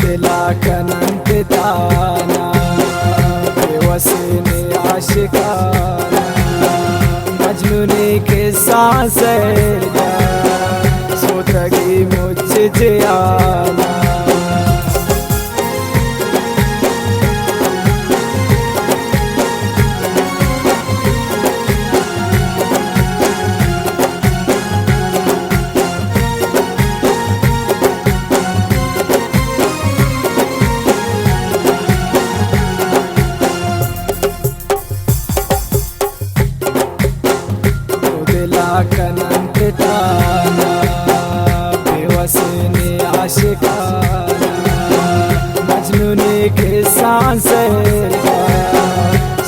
दिला कनंत ताना बेवसीने आशिकाना मजनूनी के सांसें सोतगी मुझे जियाना कनंत ताना बेवसीने आशिकाना मजनूनी के सांसें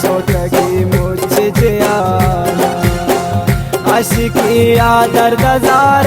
सोतगी मुझे जियाना आशिकी दर तजार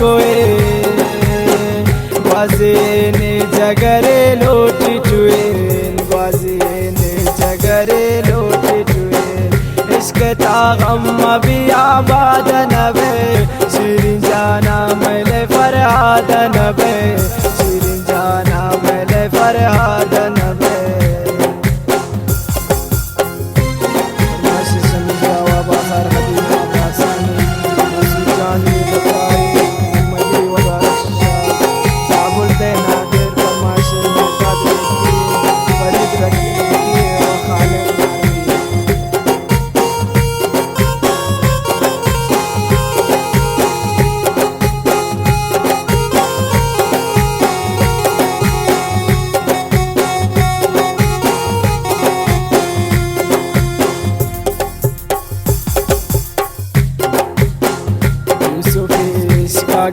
कोई वसीने जगर लोटी टुए वसीने जगर लोटी टुए इश्क ता गम भी आबाद नबे शिरीन जाना मिले फरहाद नबे शिरीन जाना मिले फरहाद नबे नाशी समझा व बाहर हदीना बासानी नसी जानी बताई मदी व बारशा साबुल दे नादिर फरमाइश मुकाद की फरीद रखी व खालिद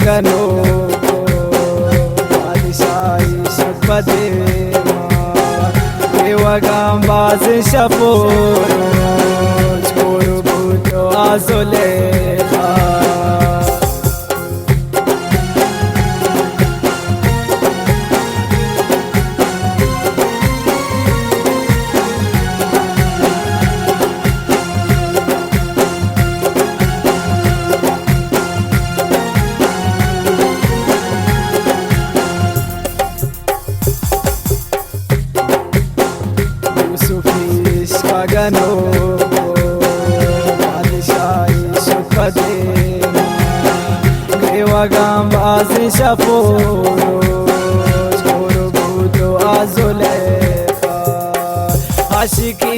गनो बादशाही सुबदे देवगाम बाज शपोर छोरो बुतो आजोले गनो बादशाही सुबदे देवगाम बाज शपोर छोरो बुतो आजोले आशिकी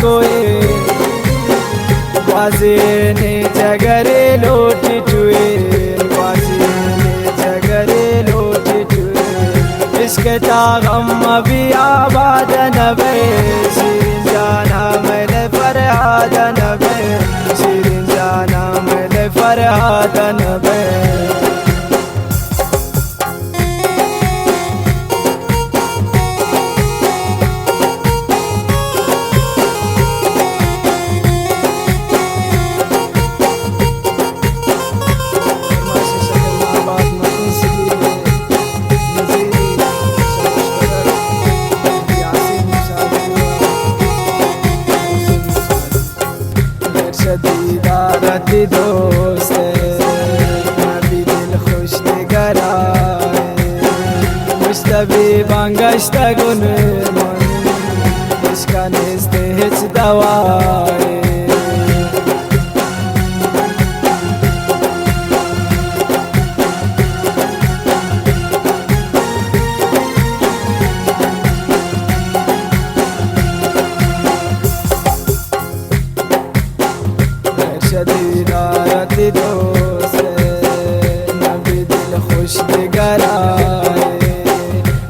कोई वसीने जगर लोटी टुए वसीने जगर लोटी टुए इश्क ता गम भी आबाद नबे शिरीन जाना मिले फरहाद नबे शिरीन जाना मिले फरहाद नबे दीदारत दोस्त नबी दिल खुश नगराए मुस्तबी बंगश्त गुन मन इसका निस्ते हिच दवाए garaye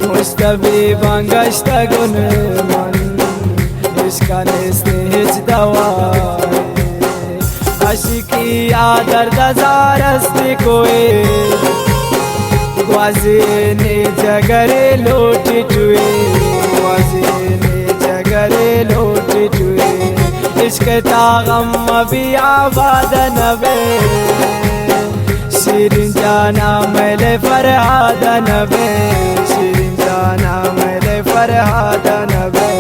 Mustafi bangashta gun man Ishka nesne hiç dawaye Aşiki adar da zarasti koe Gwazine jagare loti tuye Gwazine jagare loti tuye इश्क तागम अभी आबाद नबे शिरीन जाना मैले फरहाद नबे शिरीन जाना मैले फरहाद नबे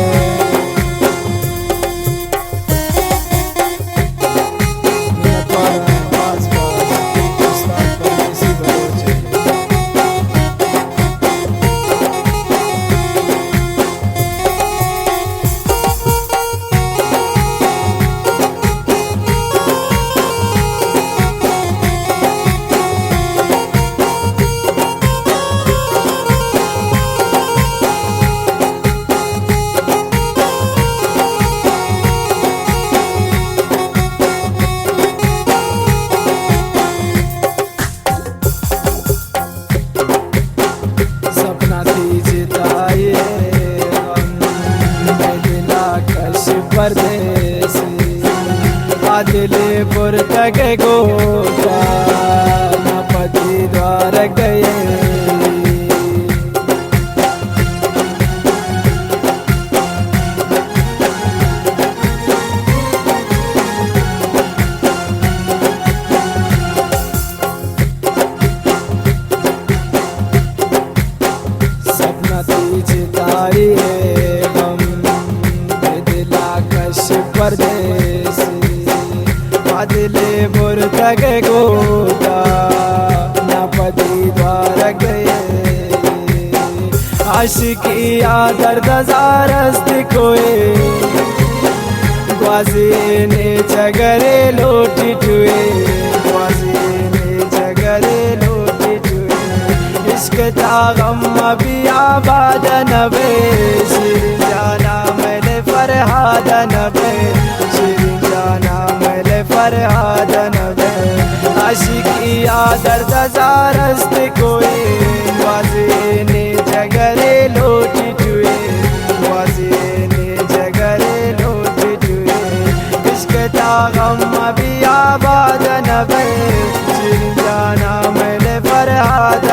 दिले पुर तक गोता न पति द्वार गए सपना तीजताई हम दिला कश परदेसी दिले बुर तक गोता न पति द्वार गए आशिकी आदर दजारस्त कोए ग्वाजीने जगरे लोटी टुए ग्वाजीने जगरे लोटी टुए इश्क तागम अभी आबाद नबे शिरीन जाना मैले फरहाद नबे शिरीन जाना फरहाद नबे आशिकी आदर दजारस्त कोए ग्वाजीने जगरे लोटी टुए ग्वाजीने जगरे लोटी टुए इश्क तागम अभी आबाद नबे शिरीन जाना मैले फरहाद